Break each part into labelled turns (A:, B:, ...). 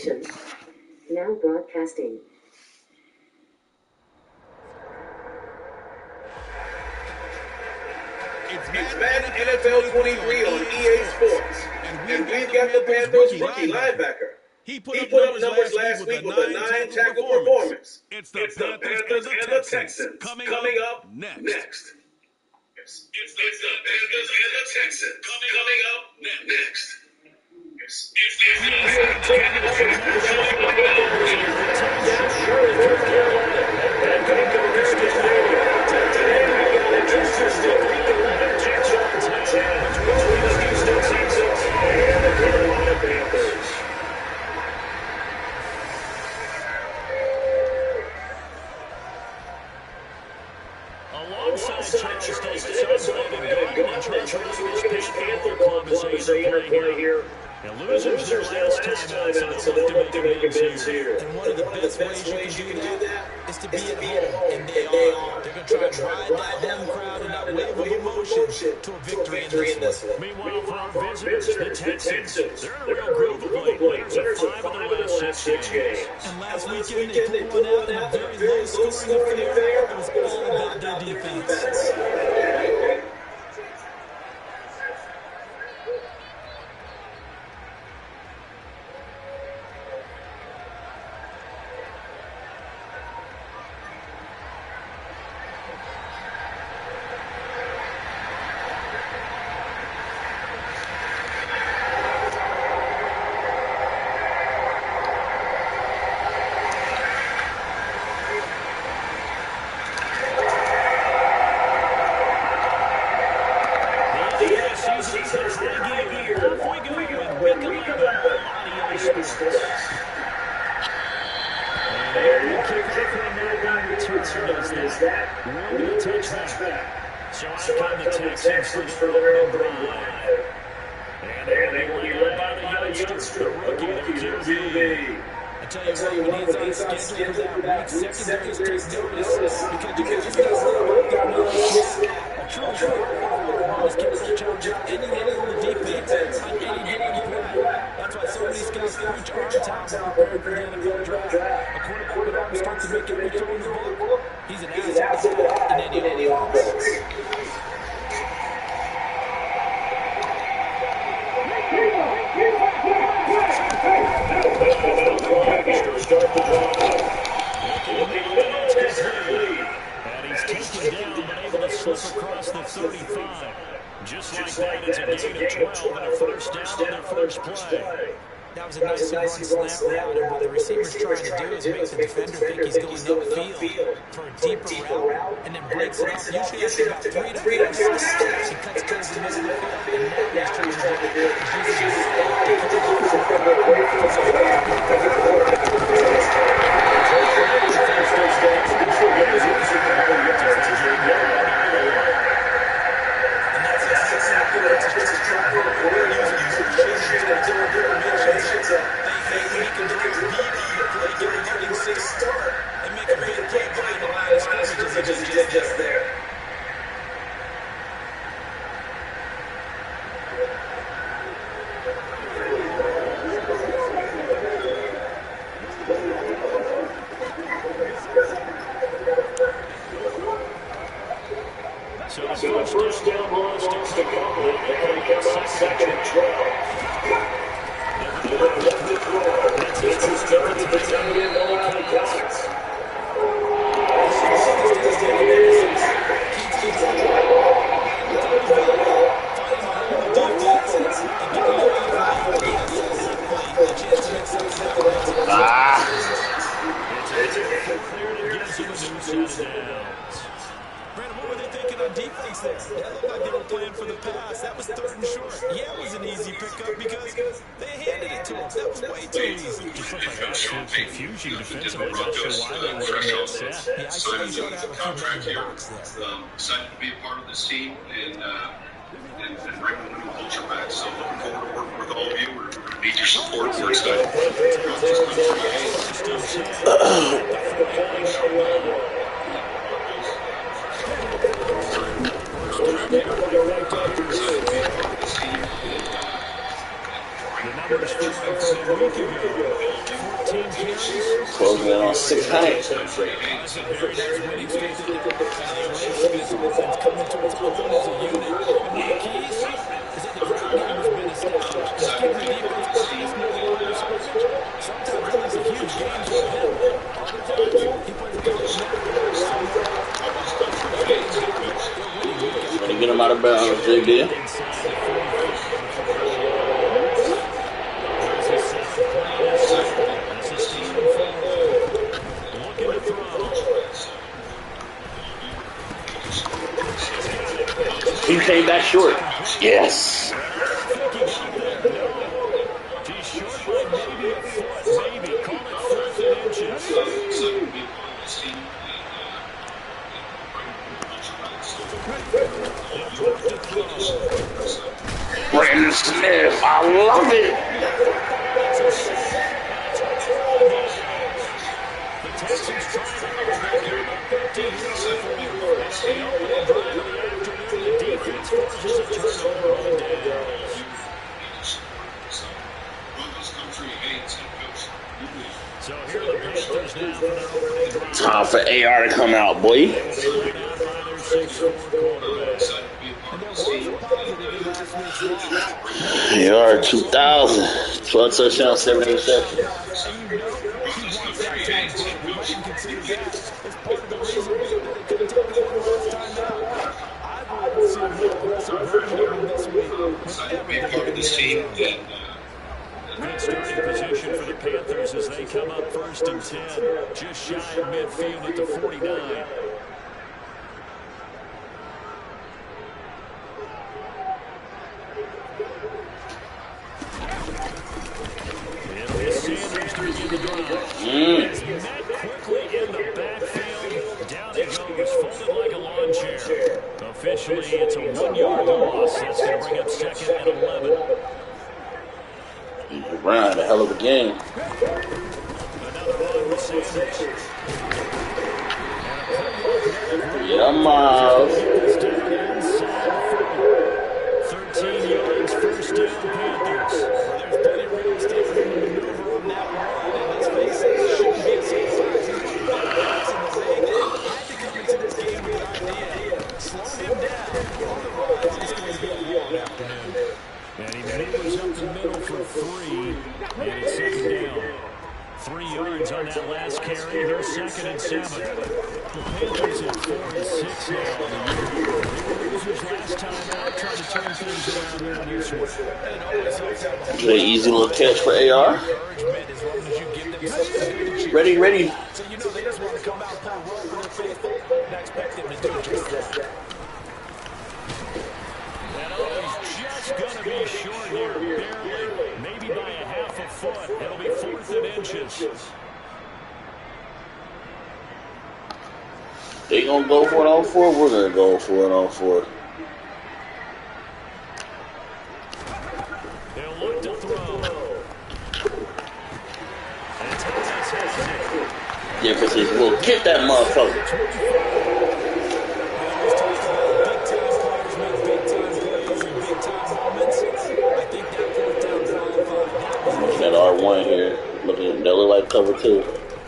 A: station. Now broadcasting.
B: It's Madden NFL 23 on EA Sports. And we've got the Panthers rookie linebacker. He put up numbers last week with a 9-tackle performance. It's the Panthers and the Texans coming up next. It's the Panthers and the Texans coming up next.
C: Alongside Charles Davis, Panther Club is a interplay here. And losers their last time out, so they look to make amends here.
D: And one of the best ways you can do that is to be at home, and they are. They're going to try to ride that home crowd and that wave of emotion to a victory in this one.
C: Meanwhile, for our visitors, the Texans, they're in a real groove of late. Winners of 5 of their last 6 games.
D: And last weekend, they pulled one out in a very low-scoring affair. It was all about their defense.
B: Excited to be a part of this team and bring the new culture back. So looking forward to working with all of you. We're going to need your support. We're excited.
C: The
D: numbers falling from a week ago. 14 carries.
E: Closing in on 600.
D: That's a very nice winning streak that they're on, and they're racing this offense, coming to its own as a unit. And one of the keys is that the ground game has been established. Just giving the defense space near the line of scrimmage. Sometimes that leads to huge gains for him. Other times, he plays a combination of somewhere
E: Trying to get him out of bounds, JB. He came back short. Yes.
D: He's short by maybe a foot, maybe. Call it 4th inches.
E: Brandon Smith, I love it.
D: The Texans trying to overcome a 13-4 opening drive of the afternoon. The defense forces a turnover on downs. So here are the Panthers now for their opening drive.
E: Time for AR to come out, boy. AR 2,000. 12 touchdowns, 7 interceptions.
B: Big part of this team.
D: Good starting position for the Panthers as they come up 1st and 10. Just shy of midfield at the 49. Sanders to begin the drive. Is met quickly in the backfield. Down he goes, folded like a lawn chair. Officially, it's a 1-yard loss. That's going to bring up 2nd and 11.
E: Ryan, a hell of a game.
D: Another one with Sanders.
E: Yeah, Miles.
D: 13 yards, 1st down, Panthers. There's plenty of real estate for him to maneuver on that run, and let's face it, it shouldn't be a surprise. He's one of the best in the league. Had to come into this game with an idea. Slowing him down on the rise is going to be a long afternoon. And he maneuvers up the middle for 3, and it's 2nd down. 3 yards on that last carry. Here's 2nd and 7. The Panthers at 4-6 now on the year. They were losers last time out, trying to turn things around here in this one.
E: An easy little catch for AR. Ready, ready.
D: So you know they just want to come out, play role for their faithful, and I expect them to do just that. And he's just going to be short here, barely, maybe by a half a foot. It'll be 4th and inches.
E: They gonna go for it on 4. We're gonna go for it on 4.
D: They'll look to throw.
E: Difference is we'll get that motherfucker. That R1 here, looking, they look like cover 2.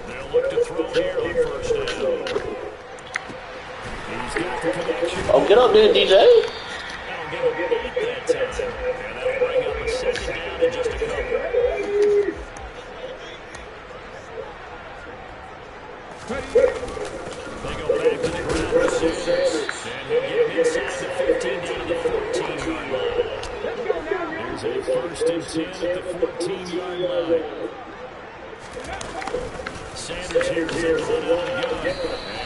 D: They'll look to throw here on 1st down. He's got the connection.
E: Oh, get up there, DJ.
D: That'll give him 8 that time. And that'll bring up a 2nd down in just a couple. They go back to the ground with Sanders. And he'll get him inside the 15 down to the 14-yard line. There's a 1st and 10 at the 14-yard line. Sanders here is a run out of the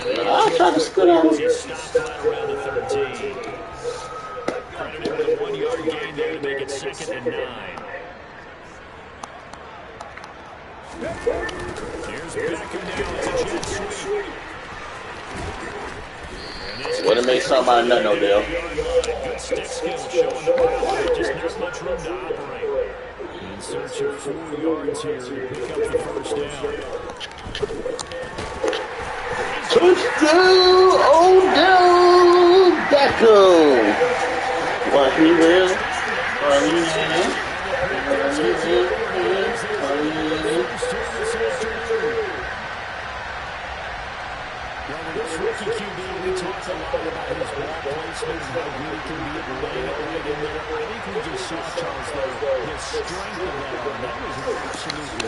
D: gun.
E: I tried to scoot on.
D: He stopped right around the 13. Credit him with a 1-yard gain there to make it 2nd and 9. Here's Beckham now. It's a jet sweep.
E: Way to make something out of nothing, Odell.
D: Good stick skill showing the power. Just not much room to operate. In search of 4 yards here to pick up the 1st down.
E: Touchdown, Odell Beckham. What he will?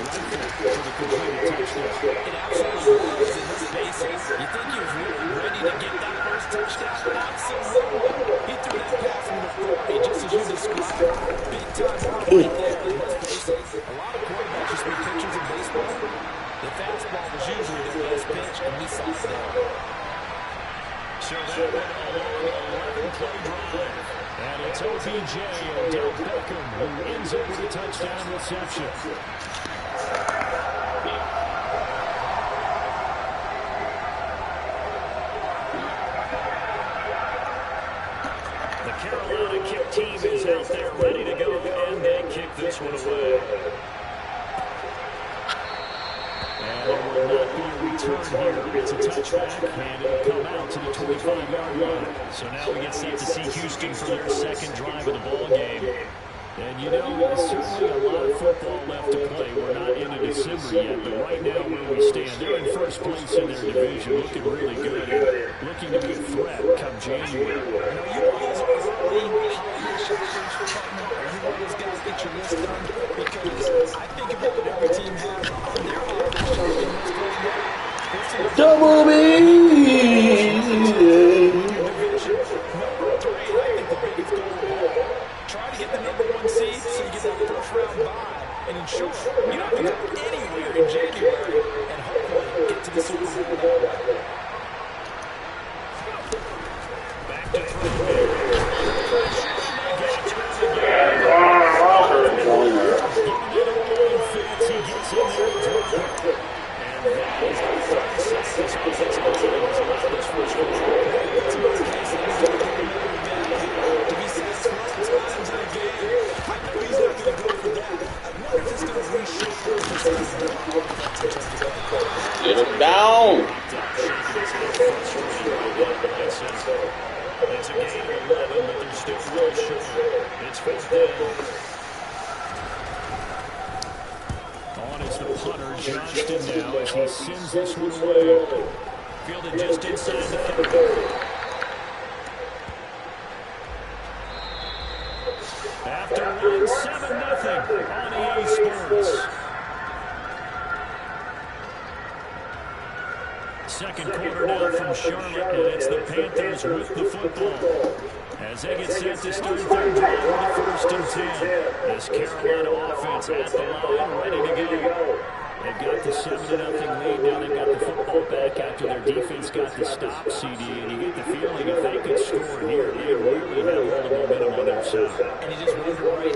D: rifle for the completed touchdown.
B: It absolutely was in his bases. You think he was really ready to get that first touchdown? Not so much. He threw that pass with authority, just as you described. Big time arm right there in his bases. A lot of quarterbacks just make pictures of baseball. The fastball was usually their best pitch, and we saw it there.
D: So that went a long 11-play drive. And it's OBJ, Odell Beckham, who ends it with a touchdown reception. The Carolina kick team is out there ready to go, and they kick this one away. And there will not be a return here. It's a touchback, and it'll come out to the 25-yard line. So now we get set to see Houston for their second drive of the ball game. And you know, there's certainly a lot of football left to play. We're not into December yet, but right now where we stand, they're in first place in their division, looking really good, and looking to be a threat come January.
B: You know, you always early holiday shoppers, partner, or you always got to get your list done, because I think about what every team has on their holiday shopping list right now.
E: Double B!
B: Number 3, I think the biggest goal. Try to get the number 1 seed so you get that first round bye and ensure you don't have to go anywhere in January and hopefully get to the Super Bowl that way.
D: Back to throw here. He gets in there as well. And that is the first sack this offensive line has allowed this first quarter.
B: It's about the case that he's going to be to be sacked 12 times in a game. I know he's not going to go for that. I wonder if it's going to reshape
E: Get him down.
D: It's a gain of 11, but they're still real short. It's fourth down. On is the punter, Johnston now, as he sends this one away. Fielded just inside the 30. After one, 7-0 on EA Sports. Second quarter now from Charlotte, and it's the Panthers with the football. As they get set to start their drive with the first and 10. This Carolina offense at the line, ready to go. They've got the 7-0 lead. Now they've got the football back after their defense got the stop, CD. And you get the feeling if they could score here, they really have all the momentum on their side.
B: And you just wonder right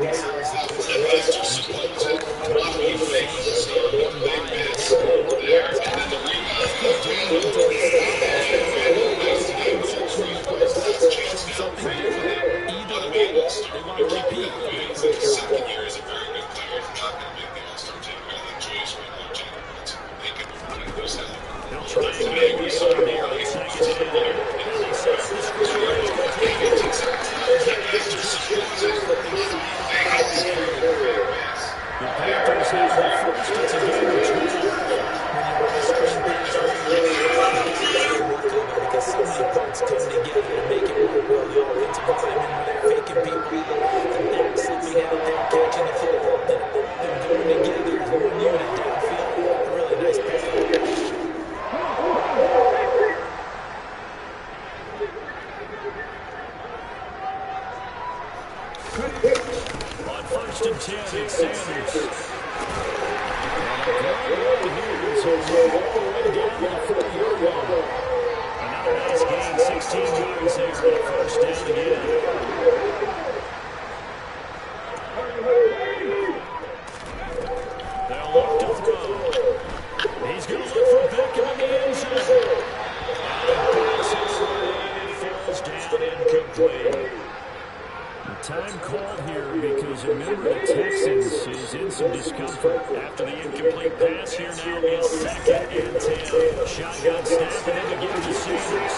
D: Time called here because remember the Texans is in some discomfort after the incomplete pass. Here now is second and 10. Shotgun snap and then again to Sanders.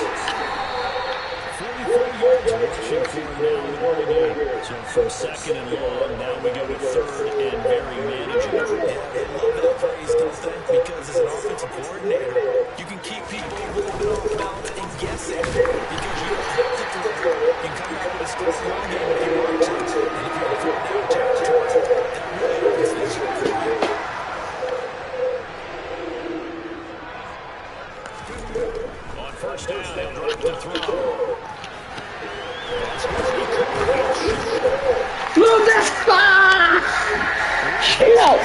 D: 44 yards rushing for him now in the ball game. So from second and long, now we go with third and very manageable.
B: I love that phrase, Dustin, because as an offensive coordinator, you can keep people a little bit off balance and guessing because you don't have to throw. You can come out with a scoring run game if you want to. And if you're in fourth down territory, that really opens things up for you.
D: first down. He'll drop to throw.
E: Look, that's fine. Chill out.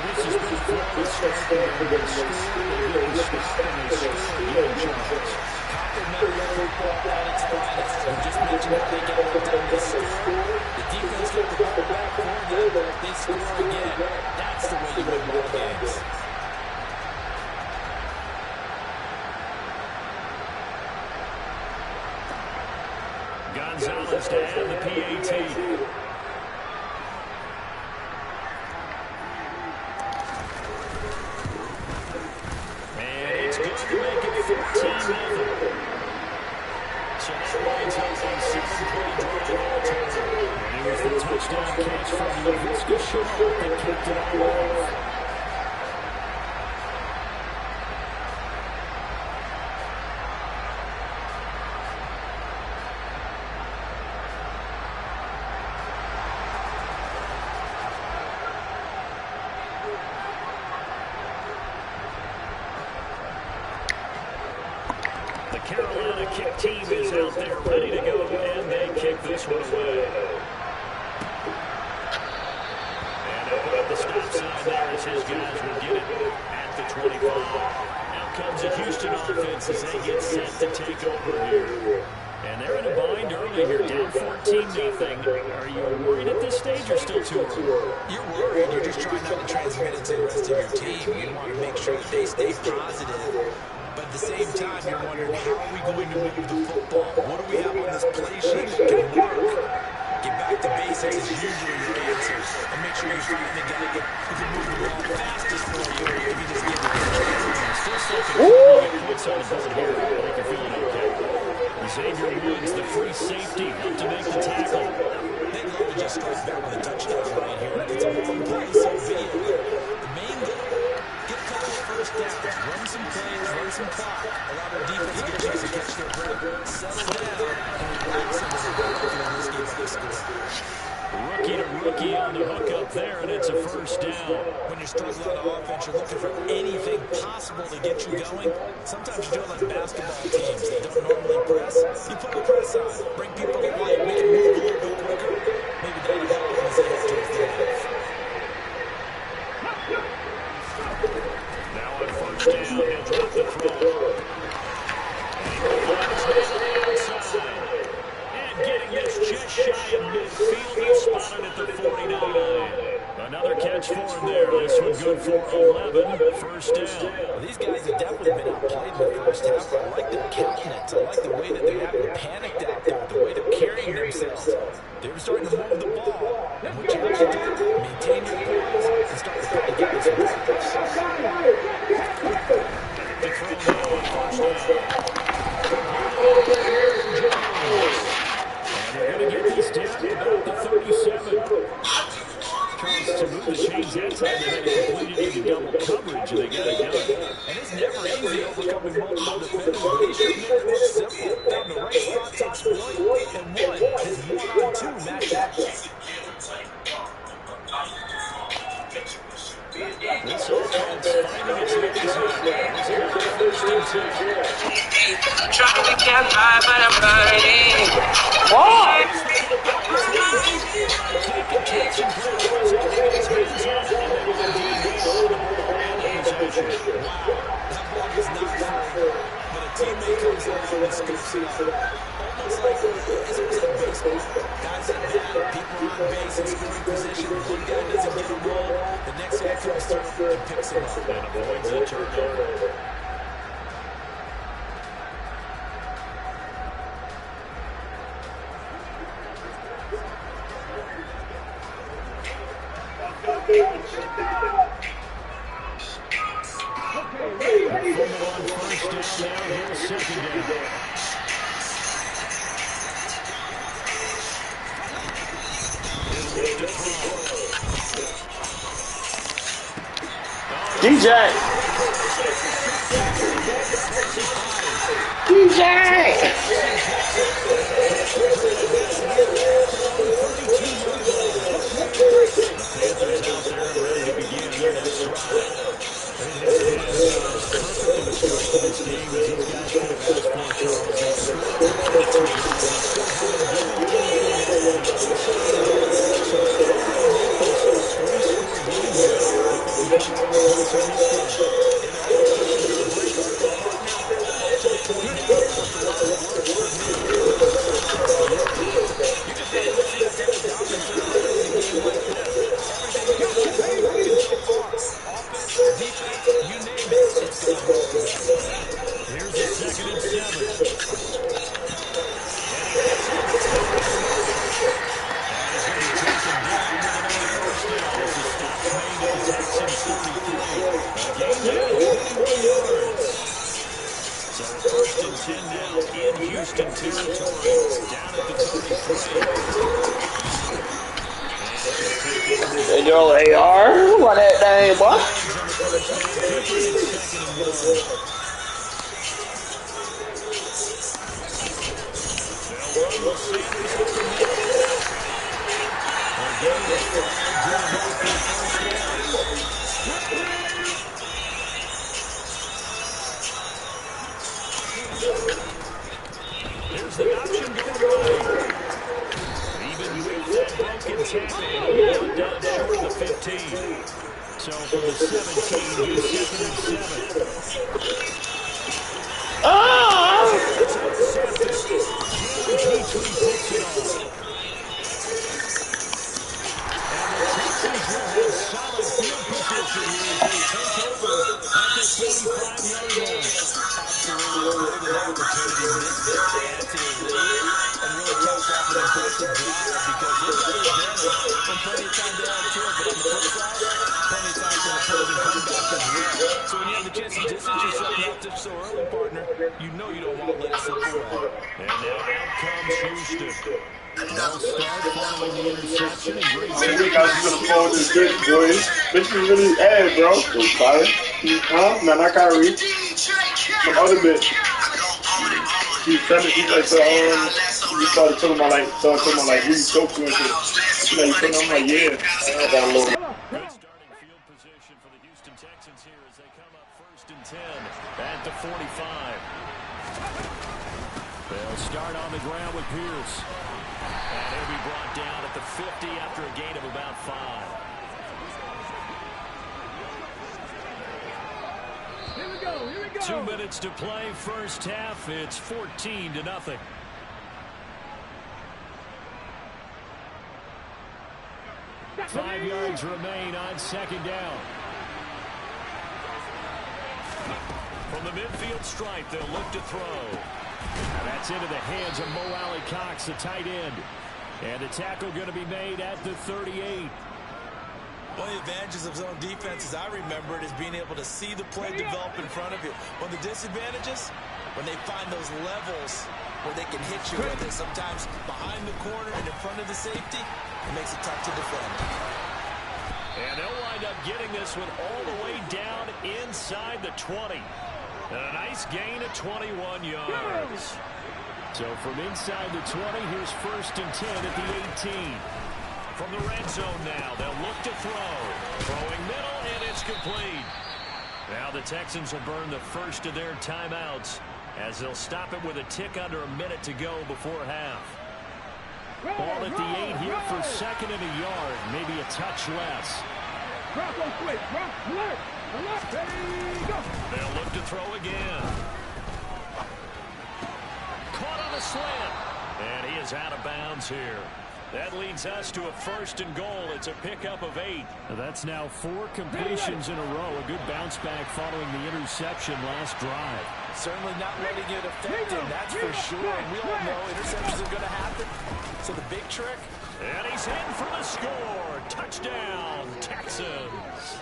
D: This has been Florida starting to score. They didn't stop and they scored again, Charles. Complimentary football at its finest. We just mentioned how they get it done. They score. The defense got the ball back for them. They score again. That's the way you win ball games. Gonzalez to add the PAT. Touchdown catch from Laviska Shenault that kicked it all off. The Carolina kick team is out there ready to go, and they kick this one away. The stop sign there as his guys will get it at the 25. Now comes the Houston offense as they get set to take over here. And they're in a bind early here, down 14-0. Are you worried at this stage or still too early?
F: You're worried. You're just trying not to transmit it to the rest of your team. You want to make sure that they stay positive. But at the same time, you're wondering, how are we going to move the football? What do we have on this play sheet that can work? Get back to basics is usually your answer. And make sure you're trying to get who can move the ball fastest for you if you just get it.
D: Still second. Get points on the board here. I think you're feeling okay. Xavier Woods, the free safety, up to make the tackle.
F: They'd love to just strike back with a touchdown right here. It's a long play, so be it. The main goal, get a couple of first downs, run some plays, run some clock, allow their defense to get a chance to catch their breath, settle down, and relax into the backfield in this game to score.
D: Rookie to rookie on the hook up there, and it's a first down.
F: When you're struggling on offense, you're looking for anything possible to get you going. Sometimes you do it like basketball teams that don't normally press. You put the press on, bring people to life, make it move a little bit quicker. Maybe that'll help them as they head towards the half.
D: Now on first down, he'll drop the throw. And getting this just shy of midfield, he's spotted at the 49. Another catch for him there. This one good for 11. First down.
F: Well, these guys have definitely been outplayed in the first half, but I like their countenance. I like the way that they haven't panicked out there, the way they're carrying themselves. They're starting to move the ball. And what you have to do, maintain your poise and start to try to get this one.
D: The throw now on first down. And they're going to get this down to about the 37. Tries to move the chains that time. They had it completed into double coverage, and they got it done.
F: And it's never easy overcoming multiple defenders, but they should make it look simple. Found the right spot to exploit, and one is 1-on-2 matchup.
D: This offense finding its legs here. First and 10.
G: Trying to get by, but I'm burning.
F: Teammate comes over and scoops it up. Almost like it's like baseball. Guys at bat, people on base in scoring position. One guy doesn't get a roll, the next guy comes through and picks him up.
D: And avoids the turnover.
E: DJ! DJ!
D: 22 yards and still haven't given anything up on the other side of the ball. So how do they make this a 3-score game here if they can come out with points on this drive?
F: And they're almost pushing for the break, aren't they, partner? Up to the 29, puts a lot of work for him on both sidelines of the field. You just never know the type of dominance they're bringing in a game like this. Everything's been going working so far. Offense, defense, you name it, it's gone both of them.
D: Here's a 2nd and 7. And he gets it at the 29. And he's going to be taken down with another first down as the stop's made at the Texans 33. A gain there of 21 yards. So 1st and 10 now in Houston territory, down at the 33.
E: And your AR, what that name, boy?
D: Here's the option going right. Even with that broken tackle, he'll be brought down short of the 15. So from the 17, he's 2nd and 7. It's intercepted. Jim Petrie picks it off. And the Texans will have solid field position here as they take over at the 45-yard line.
F: Absolutely, a golden opportunity, missed their chance to lead and really capped off an impressive drive because they've got the advantage and plenty of time to add to it. But on the flip side, plenty of time for an opposing comeback as well. So when you have the chance to distance yourself out there so early, partner, you know you don't want to let it slip away.
D: And now out comes Houston. They'll start following the interception and great
H: Man, we got to look forward to this bitch, boys. Bitch is really ass, bro. Huh? No, not Kyrie. Some other bitch. She's like, you started talking about like, really choked you and shit. She's like, you putting on like, yeah. I got a little.
D: Good starting field position for the Houston Texans here as they come up 1st and 10 at the 45. They'll start on the ground with Pierce. And he'll be brought down at the 50 after a gain of about 5.
B: Here we go.
D: 2 minutes to play, first half. It's 14-0. Five yards remain on 2nd down. From the midfield stripe, they'll look to throw. That's into the hands of Mo Alley-Cox, the tight end. And the tackle going to be made at the 38.
F: One of the advantages of zone defense, as I remember it, is being able to see the play develop in front of you. One of the disadvantages, when they find those levels where they can hit you with it, sometimes behind the corner and in front of the safety, it makes it tough to defend.
D: And they'll wind up getting this one all the way down inside the 20. And a nice gain of 21 yards. So from inside the 20, here's 1st and 10 at the 18. From the red zone now, they'll look to throw. Throwing middle, and it's complete. Now the Texans will burn the first of their timeouts as they'll stop it with a tick under a minute to go before half. Ball at the 8 here for 2nd and a yard, maybe a touch less. They'll look to throw again. Caught on a slant. And he is out of bounds here. That leads us to a 1st and goal. It's a pickup of 8. That's now 4 completions in a row. A good bounce back following the interception last drive.
F: Certainly not letting it affect him, that's for sure. And we all know interceptions are going to happen. So the big trick.
D: And he's in for the score. Touchdown, Texans.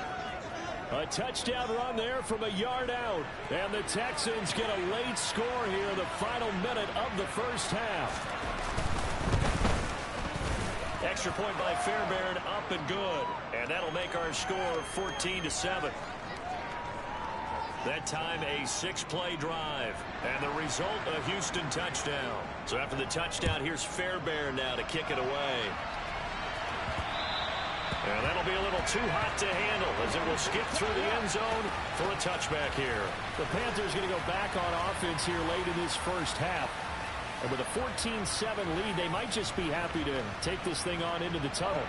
D: A touchdown run there from a yard out. And the Texans get a late score here in the final minute of the first half. Extra point by Fairbairn, up and good. And that'll make our score 14-7. That time a 6-play drive. And the result, a Houston touchdown. So after the touchdown, here's Fairbairn now to kick it away. And that'll be a little too hot to handle as it will skip through the end zone for a touchback here. The Panthers going to go back on offense here late in this first half.
I: And with a 14-7 lead, they might just be happy to take this thing on into the tunnel.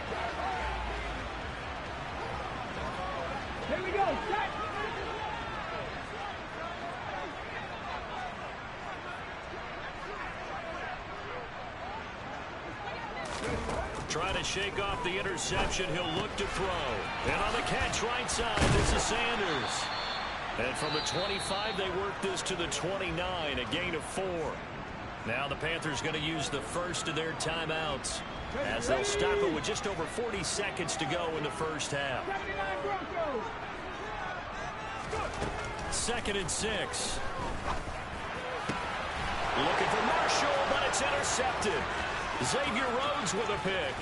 J: Here we go. Set.
I: Trying to shake off the interception. He'll look to throw. And on the catch right side, this is Sanders. And from the 25, they work this to the 29, a gain of 4. Now the Panthers going to use the first of their timeouts as they'll stop it with just over 40 seconds to go in the first half. 2nd and 6. Looking for Marshall, but it's intercepted. Xavier Rhodes with a pick.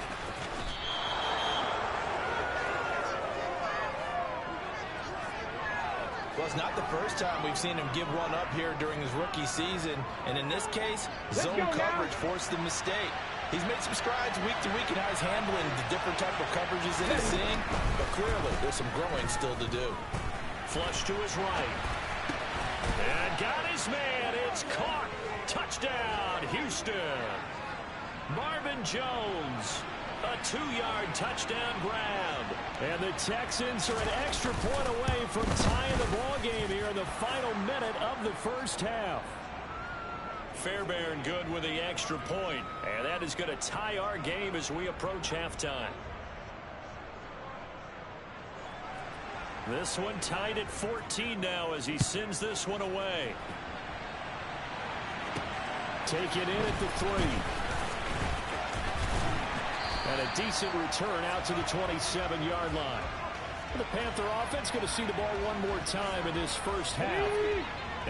F: Well, it's not the first time we've seen him give one up here during his rookie season. And in this case, zone coverage forced the mistake. He's made some strides week to week in how he's handling the different type of coverages that he's seeing. But clearly, there's some growing still to do.
I: Flush to his right. And got his man. It's caught. Touchdown, Houston. Marvin Jones. A 2-yard touchdown grab. And the Texans are an extra point away from tying the ball game here in the final minute of the first half. Fairbairn good with the extra point. And that is going to tie our game as we approach halftime. This one tied at 14 now as he sends this one away. Take it in at the 3. And a decent return out to the 27-yard line. The Panther offense going to see the ball one more time in this first half.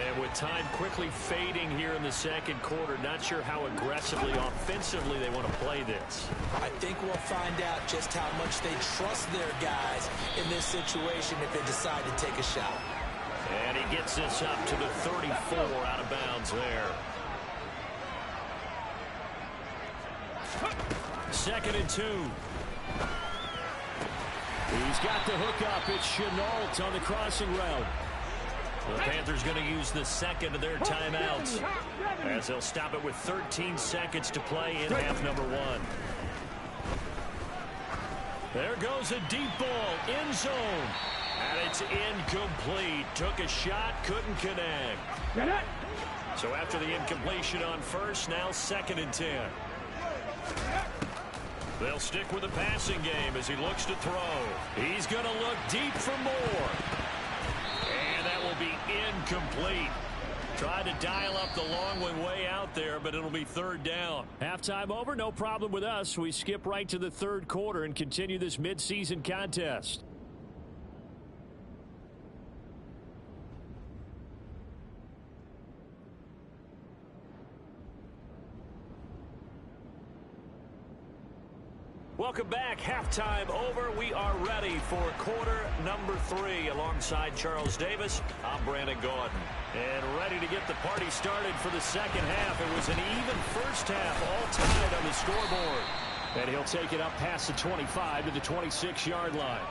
I: And with time quickly fading here in the second quarter, not sure how aggressively, offensively they want to play this.
F: I think we'll find out just how much they trust their guys in this situation if they decide to take a shot.
I: And he gets this up to the 34 out of bounds there. 2nd and 2. He's got the hook up. It's Chenault on the crossing route. The Panthers going to use the second of their timeouts as they'll stop it with 13 seconds to play in half number 1. There goes a deep ball, end zone. And it's incomplete. Took a shot, couldn't connect. So after the incompletion on first, now 2nd and 10. They'll stick with the passing game as he looks to throw. He's going to look deep for more. And that will be incomplete. Tried to dial up the long one way out there, but it'll be 3rd down. Halftime over, no problem with us. We skip right to the 3rd quarter and continue this midseason contest. Welcome back. Halftime over. We are ready for quarter number 3 alongside Charles Davis. I'm Brandon Gordon. And ready to get the party started for the second half. It was an even first half, all tied on the scoreboard. And he'll take it up past the 25 to the 26-yard line.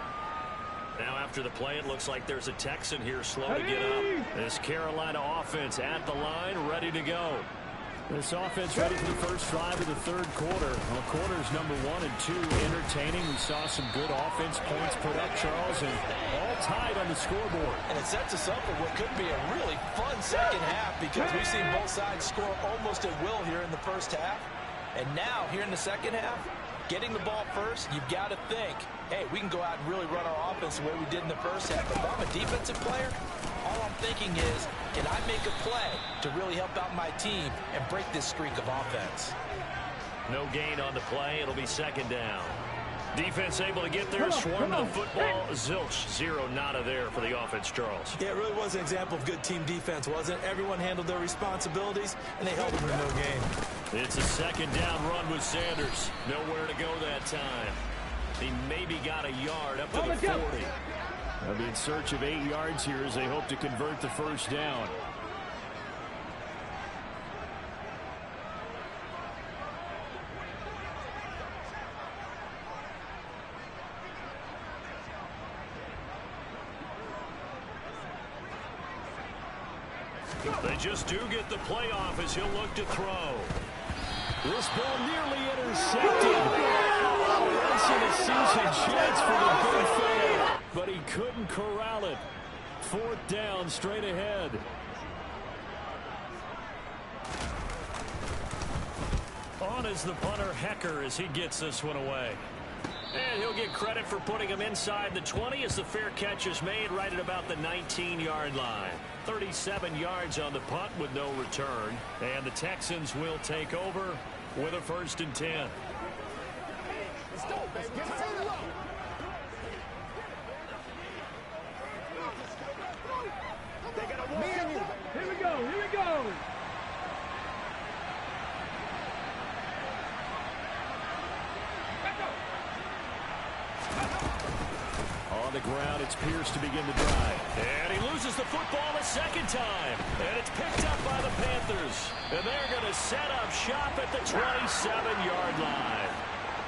I: Now after the play, it looks like there's a Texan here slow to get up. This Carolina offense at the line, ready to go. This offense ready for the first drive of the 3rd quarter. Well, quarters number 1 and 2 entertaining. We saw some good offense points put up, Charles, and all tied on the scoreboard.
F: And it sets us up for what could be a really fun second half because we've seen both sides score almost at will here in the first half. And now, here in the second half, getting the ball first, you've got to think, hey, we can go out and really run our offense the way we did in the first half. But if I'm a defensive player, all I'm thinking is, can I make a play to really help out my team and break this streak of offense?
I: No gain on the play. It'll be 2nd down. Defense able to get there, swarm the football. Zilch, 0 nada there for the offense, Charles.
K: Yeah, it really was an example of good team defense, wasn't it? Everyone handled their responsibilities, and they held them to no gain.
I: It's a 2nd down run with Sanders. Nowhere to go that time. He maybe got a yard up to the 40. They'll be in search of 8 yards here as they hope to convert the first down. They just do get the playoff as he'll look to throw.
D: This ball nearly intercepted. Once in a season chance for the big fella, but he couldn't corral it. 4th down, straight ahead.
I: On is the punter, Hecker, as he gets this one away. And he'll get credit for putting him inside the 20 as the fair catch is made right at about the 19-yard line. 37 yards on the punt with no return. And the Texans will take over with a 1st and 10.
J: Let's go, baby. They got a walk. Here we go. Here we go.
I: On the ground, it's Pierce to begin the drive. And he loses the football a second time. And it's picked up by the Panthers. And they're going to set up shop at the 27-yard line.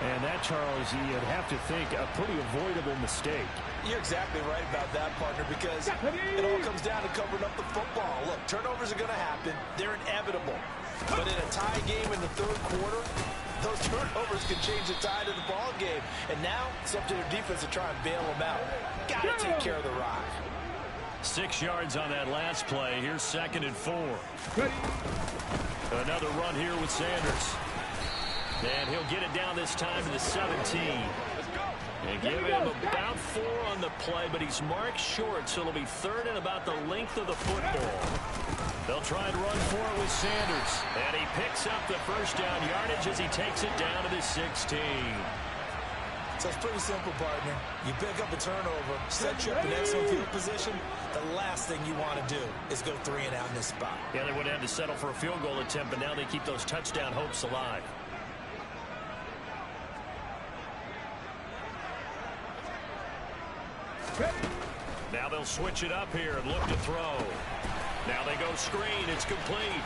D: And that, Charles, you'd have to think a pretty avoidable mistake.
K: You're exactly right about that, partner, because it all comes down to covering up the football. Look, turnovers are going to happen. They're inevitable. But in a tie game in the 3rd quarter, those turnovers can change the tide of the ball game. And now it's up to their defense to try and bail them out. Got to take care of the rock.
I: 6 yards on that last play. Here's 2nd and 4. Another run here with Sanders. And he'll get it down this time to the 17. And give him about 4 on the play, but he's marked short, so it'll be 3rd and about the length of the football. They'll try and run for it with Sanders. And he picks up the 1st down yardage as he takes it down to the 16.
K: So it's pretty simple, partner. You pick up a turnover, set you up in excellent field position. The last thing you want to do is go 3 and out in this spot.
I: Yeah, they would have to settle for a field goal attempt, but now they keep those touchdown hopes alive. Now they'll switch it up here and look to throw. Now they go screen. It's complete.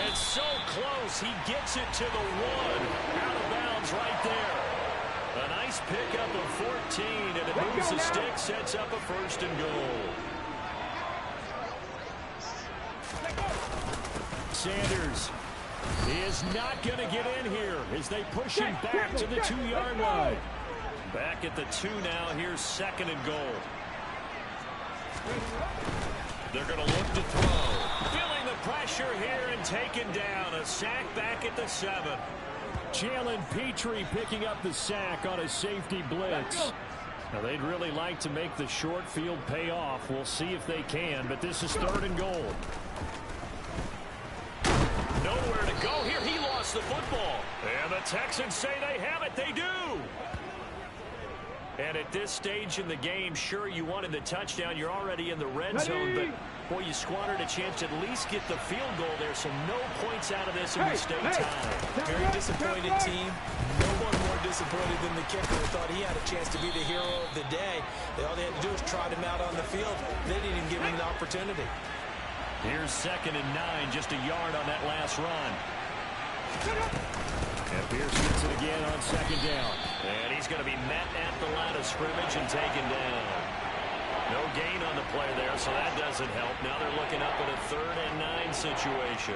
I: It's so close. He gets it to the 1. Out of bounds right there. A nice pickup of 14, and it moves the stick, sets up a 1st and goal. Sanders is not going to get in here as they push him back to the 2-yard line. Back at the 2 now. Here's 2nd and goal. They're going to look to throw. Feeling the pressure here and taken down. A sack back at the 7.
D: Jalen Petrie picking up the sack on a safety blitz. Now, they'd really like to make the short field pay off. We'll see if they can, but this is 3rd and goal.
I: Nowhere to go here. He lost the football. And the Texans say they have it. They do. And at this stage in the game, sure, you wanted the touchdown. You're already in the red zone, but, boy, you squandered a chance to at least get the field goal there, so no points out of this, and we stay tied.
K: Very disappointed team. No one more disappointed than the kicker who thought he had a chance to be the hero of the day. All they had to do was trot him out on the field. They didn't even give him an opportunity.
I: Here's 2nd and 9, just a yard on that last run.
D: And Pierce gets it again on 2nd down.
I: And he's going to be met at the line of scrimmage and taken down. No gain on the play there, so that doesn't help. Now they're looking up at a 3rd and 9 situation.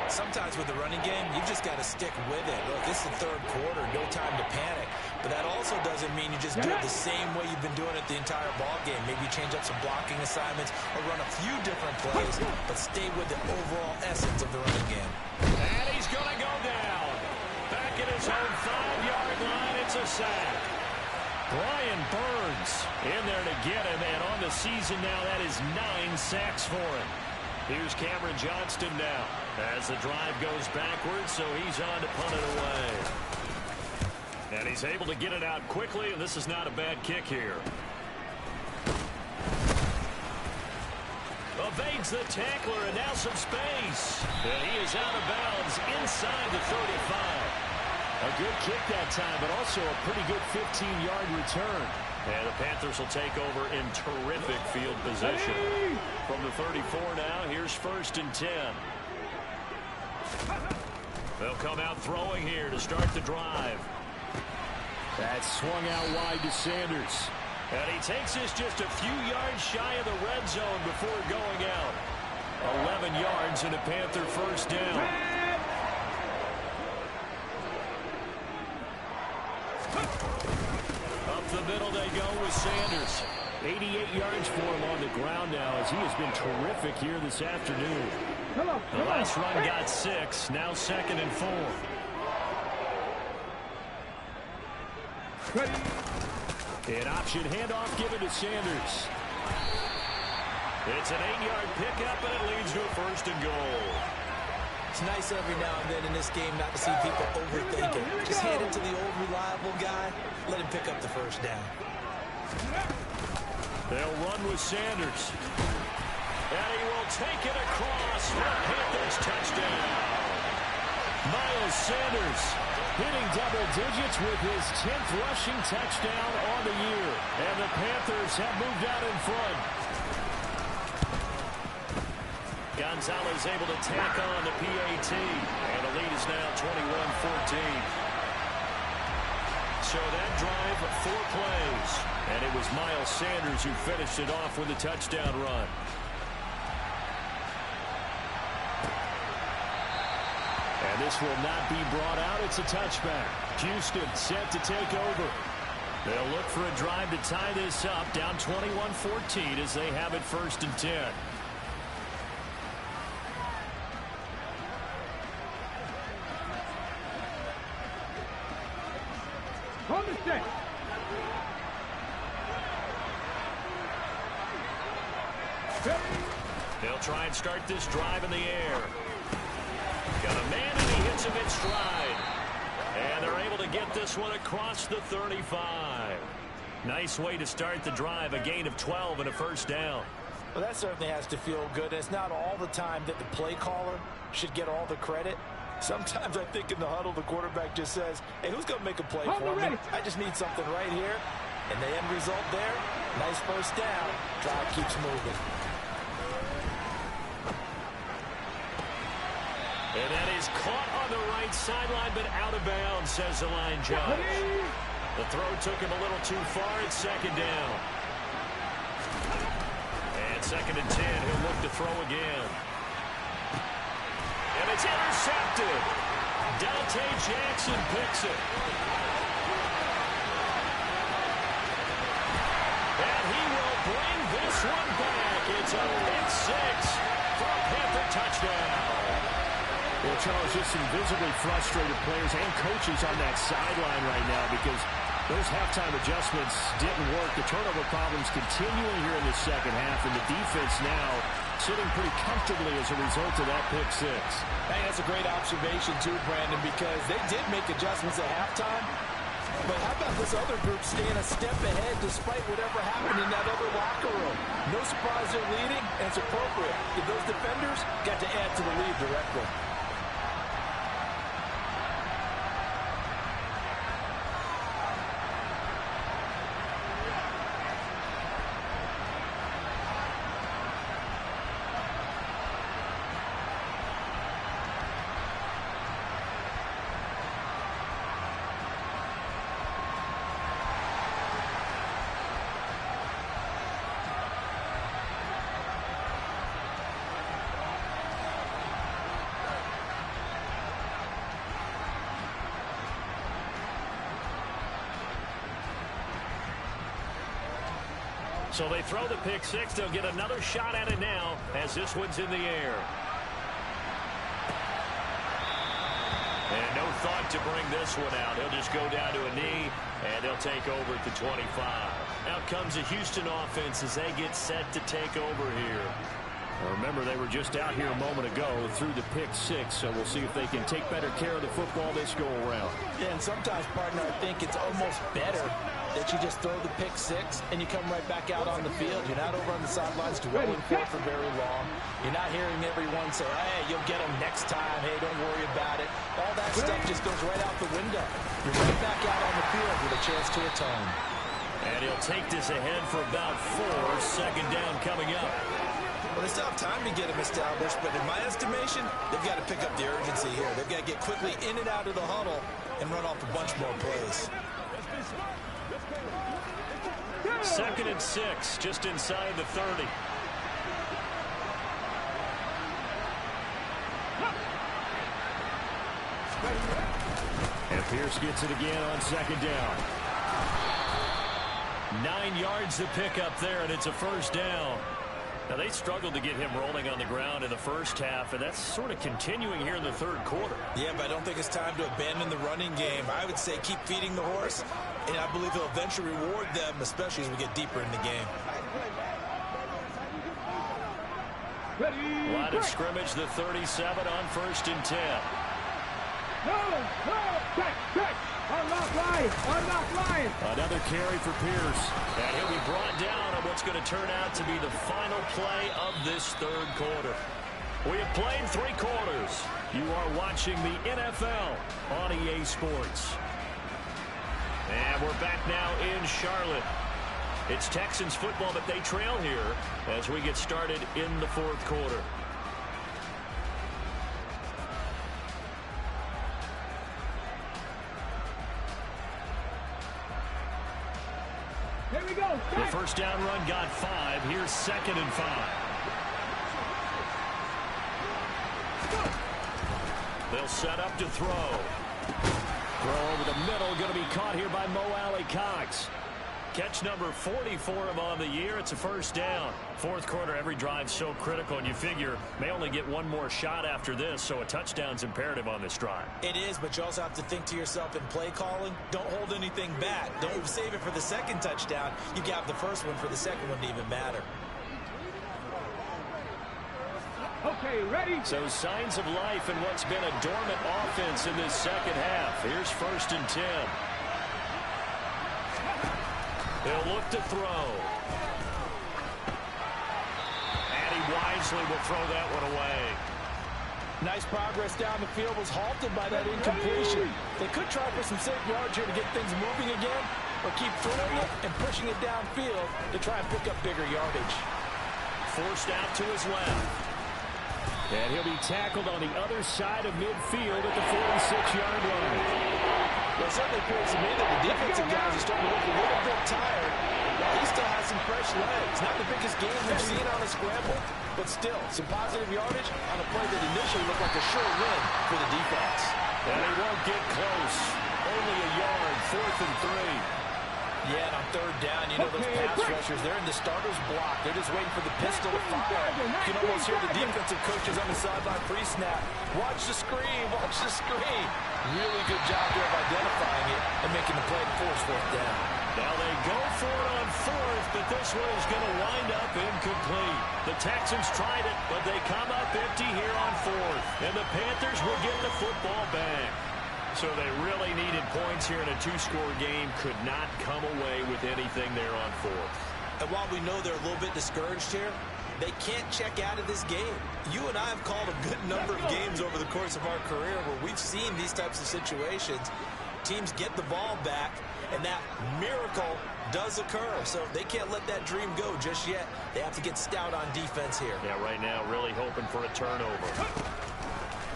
K: Sometimes with the running game, you've just got to stick with it. Look, this is the 3rd quarter, no time to panic. But that also doesn't mean you just do it the same way you've been doing it the entire ball game. Maybe change up some blocking assignments or run a few different plays, but stay with the overall essence of the running game.
I: And he's going to go down. Back at his own 5-yard line, it's a sack. Brian Burns in there to get him, and on the season now, that is 9 sacks for him. Here's Cameron Johnston now as the drive goes backwards, so he's on to punt it away. And he's able to get it out quickly, and this is not a bad kick here. Evades the tackler, and now some space. And he is out of bounds inside the 35.
D: A good kick that time, but also a pretty good 15-yard return.
I: And the Panthers will take over in terrific field position. From the 34 now, here's 1st and 10. They'll come out throwing here to start the drive.
D: That swung out wide to Sanders.
I: And he takes this just a few yards shy of the red zone before going out. 11 yards and a Panther first down. Up the middle they go with Sanders. 88 yards for him on the ground now as he has been terrific here this afternoon. The last run got 6, now 2nd and 4. An option handoff given to Sanders. It's an 8-yard pickup, and it leads to a 1st and goal.
K: It's nice every now and then in this game not to see people overthink it. Just hand it to the old reliable guy. Let him pick up the first down.
I: They'll run with Sanders. And he will take it across for a Panthers touchdown. Miles Sanders hitting double digits with his 10th rushing touchdown on the year. And the Panthers have moved out in front. Gonzalez able to tack on the PAT. And the lead is now 21-14. So that drive, 4 plays. And it was Miles Sanders who finished it off with a touchdown run. And this will not be brought out. It's a touchback. Houston set to take over. They'll look for a drive to tie this up. Down 21-14 as they have it 1st and 10.
J: Hold the stick.
I: They'll try and start this drive in the air. Got a man, and he hits him in stride. And they're able to get this one across the 35. Nice way to start the drive. A gain of 12 and a 1st down.
K: Well, that certainly has to feel good. It's not all the time that the play caller should get all the credit. Sometimes I think in the huddle, the quarterback just says, hey, who's going to make a play for me? I just need something right here. And the end result there, nice 1st down. Drive keeps moving.
I: And that is caught on the right sideline, but out of bounds, says the line judge. The throw took him a little too far. It's 2nd down. And 2nd and 10. He'll look to throw again. And it's intercepted. Dante Jackson picks it. And he will bring this one back. It's a pick 6 for a Panther touchdown. Well, Charles, just some visibly frustrated players and coaches on that sideline right now because those halftime adjustments didn't work. The turnover problems continuing here in the 2nd half, and the defense now sitting pretty comfortably as a result of that pick 6.
K: Hey, that's a great observation, too, Brandon, because they did make adjustments at halftime. But how about this other group staying a step ahead despite whatever happened in that other locker room? No surprise they're leading, and it's appropriate. Those defenders got to add to the lead directly.
I: So they throw the pick 6. They'll get another shot at it now as this one's in the air. And no thought to bring this one out. He'll just go down to a knee, and they'll take over at the 25. Out comes the Houston offense as they get set to take over here. Remember, they were just out here a moment ago through the pick 6, so we'll see if they can take better care of the football this go around.
K: Yeah, and sometimes, partner, I think it's almost better that you just throw the pick 6 and you come right back out on the field. You're not over on the sidelines dwelling for very long. You're not hearing everyone say, hey, you'll get them next time. Hey, don't worry about it. All that stuff just goes right out the window. You're right back out on the field with a chance to atone.
I: And he'll take this ahead for about 4. 2nd down coming up.
K: Well, they still have time to get him established, but in my estimation, they've got to pick up the urgency here. They've got to get quickly in and out of the huddle and run off a bunch more plays.
I: Second and 6, just inside the 30. And Pierce gets it again on second down. 9 yards to pick up there, and it's a first down. Now, they struggled to get him rolling on the ground in the first half, and that's sort of continuing here in the third quarter.
K: Yeah, but I don't think it's time to abandon the running game. I would say keep feeding the horse, and I believe he'll eventually reward them, especially as we get deeper in the game.
I: Line of scrimmage, the 37 on 1st and 10.
J: Back. Unlock line.
I: Another carry for Pierce. And he'll be brought down on what's going to turn out to be the final play of this third quarter. We have played 3 quarters. You are watching the NFL on EA Sports. And we're back now in Charlotte. It's Texans football, but they trail here as we get started in the fourth quarter.
J: Here we go.
I: The first down run got 5. Here's 2nd and 5. They'll set up to throw. Throw over the middle, going to be caught here by Mo Alley Cox. Catch number 40 for him on the year. It's a first down. Fourth quarter, every drive so critical, and you figure may only get one more shot after this, so a touchdown's imperative on this drive.
K: It is, but you also have to think to yourself in play calling, don't hold anything back. Don't save it for the second touchdown. You got the first one for the second one to even matter.
J: Okay, ready?
I: So signs of life in what's been a dormant offense in this second half. Here's 1st and 10. They'll look to throw. And he wisely will throw that one away.
K: Nice progress down the field, was halted by that incompletion. They could try for some safe yards here to get things moving again, or keep throwing it and pushing it downfield to try and pick up bigger yardage.
I: Forced out to his left. And he'll be tackled on the other side of midfield at the 46-yard line.
K: Well, it certainly appears to me that the defensive guys are starting to look a little bit tired, while he still has some fresh legs. Not the biggest game we've seen on a scramble, but still, some positive yardage on a play that initially looked like a sure win for the defense.
I: And he won't get close. Only a yard, 4th and 3.
K: Yeah, and on third down, you know those pass rushers, they're in the starter's block. They're just waiting for the pistol to fire. You can almost hear the defensive coaches on the sideline pre-snap. Watch the screen, watch the screen. Really good job there of identifying it and making the play to force 4th down.
I: Now they go for it on 4th, but this one is going to wind up incomplete. The Texans tried it, but they come up empty here on 4th. And the Panthers will get the football back. So they really needed points here in a 2-score game. Could not come away with anything there on 4th.
K: And while we know they're a little bit discouraged here, they can't check out of this game. You and I have called a good number of games over the course of our career where we've seen these types of situations. Teams get the ball back, and that miracle does occur. So they can't let that dream go just yet. They have to get stout on defense here.
I: Yeah, right now really hoping for a turnover.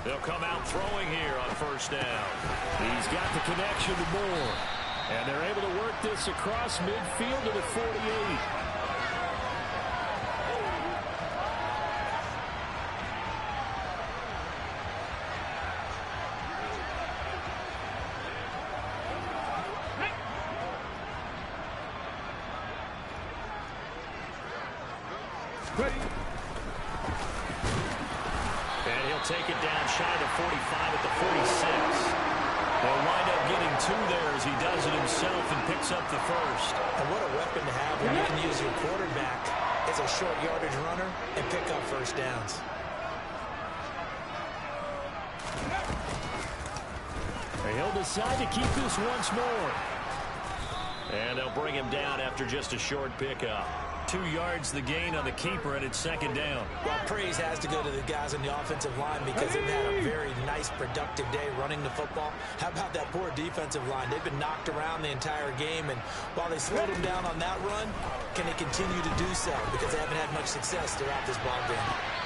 I: They'll come out throwing here on 1st down. He's got the connection to Moore. And they're able to work this across midfield to the 48. And he'll take it down shy of the 45 at the 46. They'll wind up getting 2 there as he does it himself and picks up the first.
K: And what a weapon to have when you can use your quarterback as a short yardage runner and pick up first downs.
I: And he'll decide to keep this once more. And they'll bring him down after just a short pickup. 2 yards the gain on the keeper, and it's 2nd down.
K: Well, praise has to go to the guys on the offensive line because they've had a very nice, productive day running the football. How about that poor defensive line? They've been knocked around the entire game, and while they slowed them down on that run, can they continue to do so? Because they haven't had much success throughout this ball game.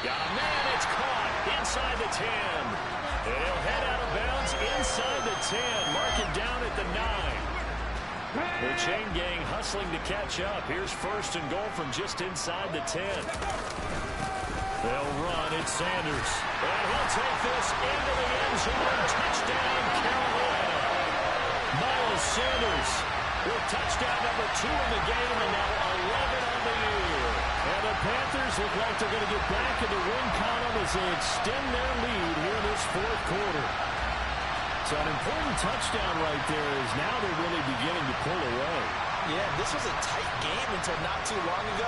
I: Got a man, it's caught inside the 10. And he'll head out of bounds inside the 10. Mark it down at the 9. The chain gang hustling to catch up. Here's first and goal from just inside the 10. They'll run. It's Sanders. And he'll take this into the end zone. Touchdown, Carolina. Miles Sanders with touchdown number 2 in the game and now 11 on the year. And the Panthers look like they're going to get back in the win column as they extend their lead here in this fourth quarter. So an important touchdown right there is now they're really beginning to pull away.
K: Yeah, this was a tight game until not too long ago.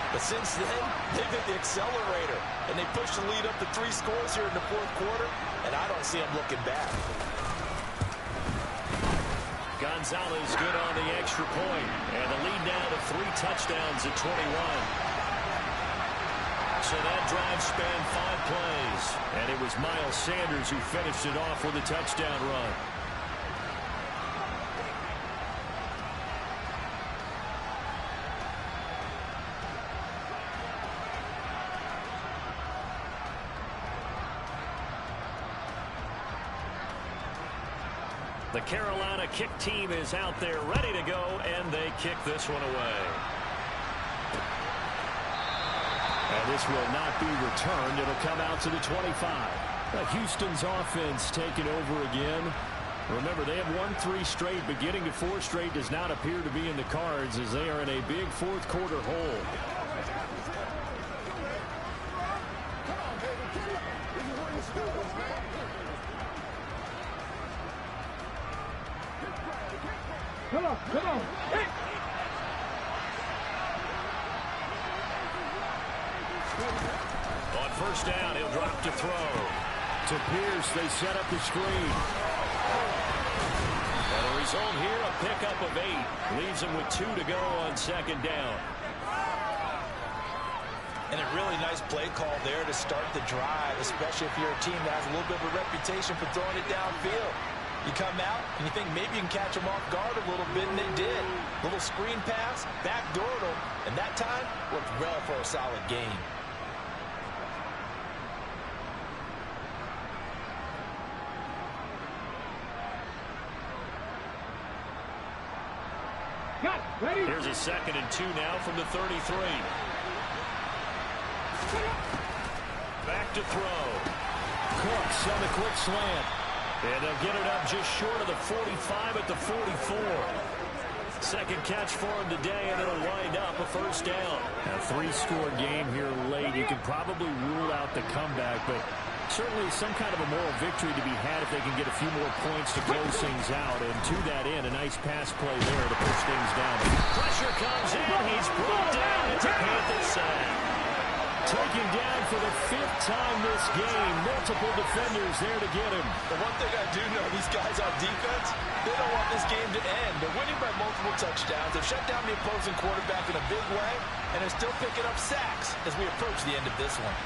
K: But since then, they've hit the accelerator. And they pushed the lead up to 3 scores here in the fourth quarter. And I don't see them looking back.
I: Gonzalez good on the extra point. And the lead now to 3 touchdowns at 21. So that drive spanned 5 plays. And it was Miles Sanders who finished it off with a touchdown run. The Carolina kick team is out there ready to go, and they kick this one away. And this will not be returned. It'll come out to the 25. Houston's offense taking over again. Remember, they have won 3 straight, but getting to 4 straight does not appear to be in the cards as they are in a big fourth quarter hole.
J: Come on, come on. Hey.
I: On first down, he'll drop to throw. To Pierce, they set up the screen. And the result here, a pickup of 8. Leaves him with 2 to go on second down.
K: And a really nice play call there to start the drive, especially if you're a team that has a little bit of a reputation for throwing it downfield. You come out and you think maybe you can catch them off guard a little bit, and they did. Little screen pass, backdoored them, and that time worked well for a solid gain.
J: Got it. Ready?
I: Here's a 2nd and 2 now from the 33. Back to throw. Cooks on the quick slant. And they'll get it up just short of the 45 at the 44. Second catch for him today, and it'll wind up a first down. A 3-score game here late. You can probably rule out the comeback, but certainly some kind of a moral victory to be had if they can get a few more points to close things out. And to that end, a nice pass play there to push things down. Pressure comes in. He's brought down. It's a Panthers sack. Taken down for the 5th time this game. Multiple defenders there to get him.
K: The one thing I do know, these guys on defense, they don't want this game to end. They're winning by multiple touchdowns. They've shut down the opposing quarterback in a big way, and they're still picking up sacks as we approach the end of this one.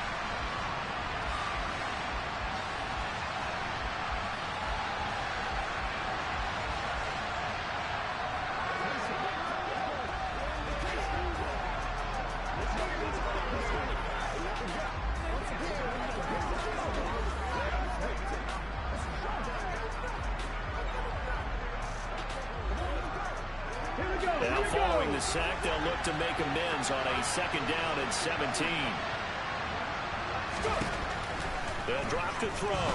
I: Now following the sack, they'll look to make amends on a 2nd down and 17. They'll drop to throw.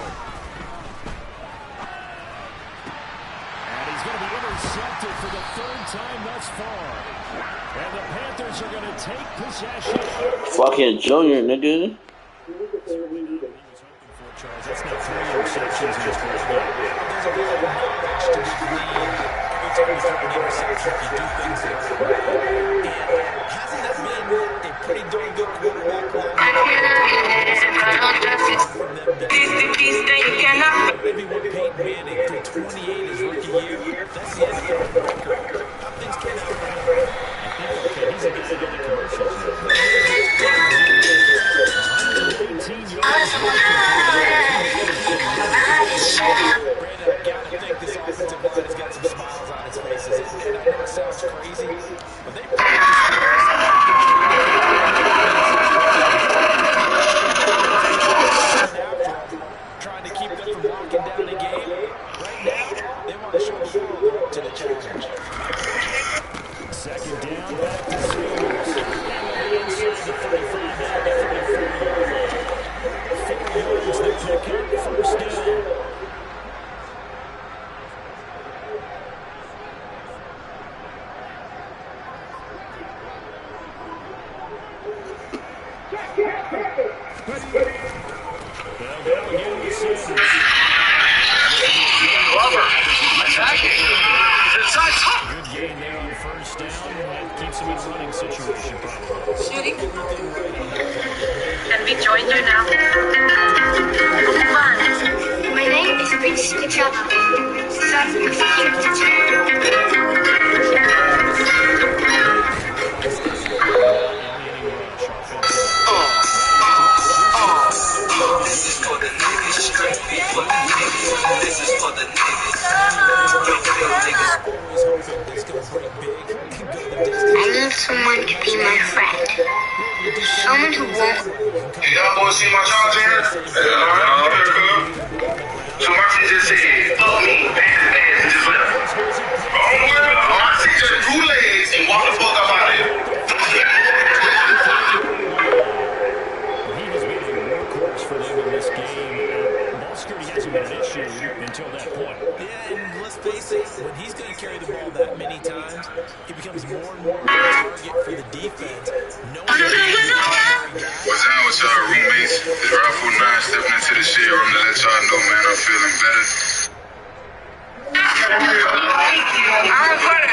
I: And he's going to be intercepted for the 3rd time thus far. And the Panthers are going to take possession.
E: Fucking Junior, nigga.
I: Charles, that's now 3 interceptions in his first game.
K: There's a real match to be clean. Every time you throw an interception, you do things right. And hasn't that been a pretty darn good quarterback play? Maybe what Peyton Manning threw 28 his rookie year. That's the NFL record. How things came out for him.
I: I think, okay, he's a guy in the commercials now. 118 yards.
K: Brandon, I got to think this offensive line has got some smiles on its faces. And I know it sounds crazy, but they trying to keep them from locking down the game. Right now, they want to show the world to the challenge.
L: I need someone to be my friend. Someone who won't.
M: Y'all boys see my charger here? So Murphy just said, fuck me, pass, and just left. I see just 2 legs and walk the fuck up out of here.
I: He has been a workhorse for them in this game. Ball security hasn't been an issue until that point.
F: Yeah, and let's face it, when he's going to carry the ball that many times, he becomes more and more of a target for the defense.
M: What's down with y'all roommates? It's Raffle 9 stepping into the shade room to let y'all know, man, I'm feeling better.
L: I'm recording.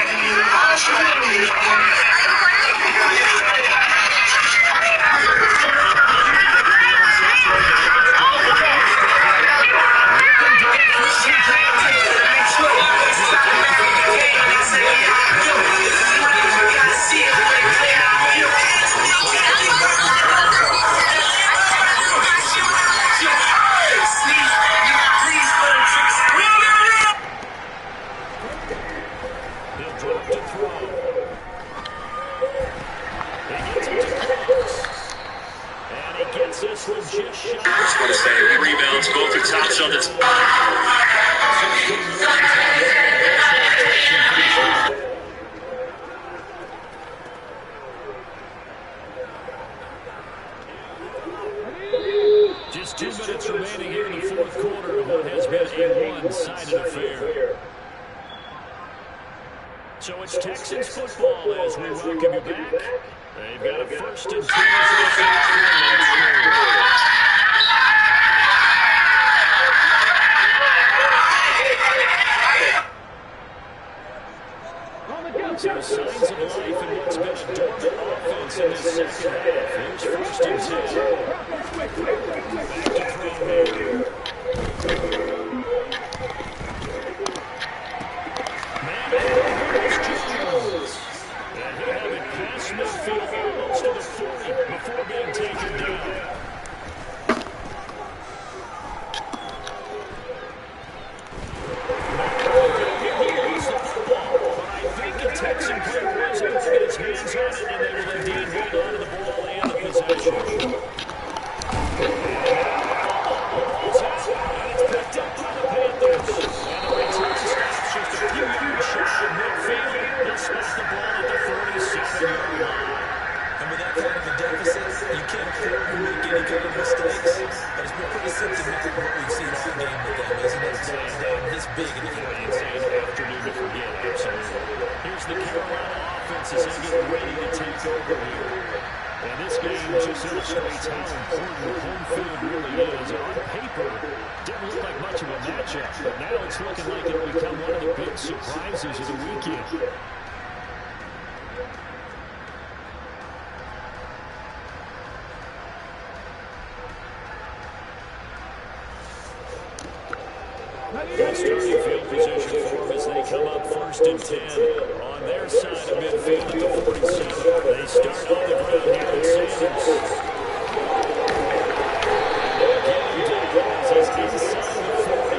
C: Rebounds, go through tops on this.
I: Just 2 minutes remaining here in the fourth quarter of what has been a one-sided affair. So it's Texans football as we welcome you back. They've got a 1st and 2 as they search for a score. Some signs of life in what's been a dormant offense in this second half. Here's 1st and 10. Back to throw here. And he had it past midfield almost to the 40 before being taken down. Texan player was able to get his hands on it, and they will indeed hold on to the ball and the possession. It's picked up by the Panthers. And the return stops just a few yards shy of midfield. They'll spot the ball at the 47-yard line.
F: And with that kind of a deficit, you can't afford to make any kind of mistakes. But it's been pretty symptomatic of what we've seen all game with them, isn't it? It's down this big in the fourth.
I: It's an afternoon to forget, absolutely. Here's the Carolina offense as they get ready to take over here. And this game just illustrates how important home field really is. On paper, didn't look like much of a matchup, but now it's looking like it'll become one of the big surprises of the weekend. Starting field position for them as they come up 1st and 10 on their side of midfield at the 47. They start on the ground here at Sanders. Again, Douglas is inside the 40.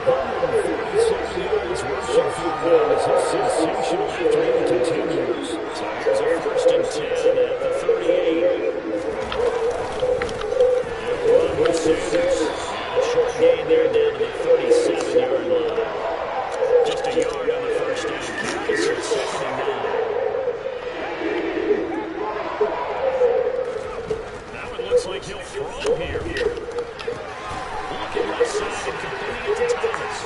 I: 147 yards rushing for him as his sensational afternoon continues. So here's a 1st and 10 at the 38. They'll run with Sanders. A short gain there down to the 37-yard line. Just a yard on the 1st down carry, so it's 2nd and 9. Now it looks like he'll throw here. Looking left side and completing it to Thomas.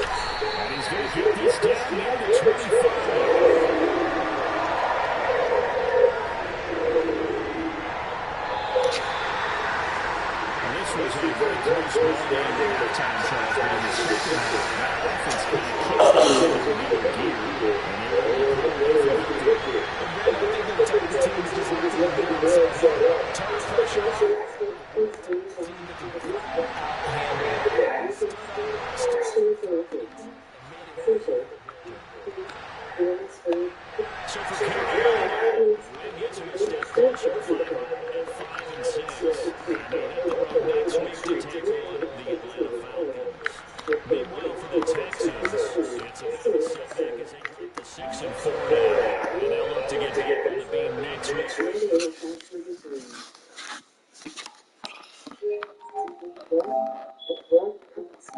I: And he's going to get this down near the 25. This was a very close ball game at halftime, Charles, but in the second half, that offense kind of kicked into another gear, and they were able to pull away from victory.
F: And Brad, I think the type of team is just like the big inside. Target pressure. Team that can handle it.
I: so far at 5-6. And they hit the road next week to take on the Atlanta Falcons. Meanwhile, for the Texans, it's a bit of a setback as they drop to 6-4 now. And they'll look to get back on the beam next week.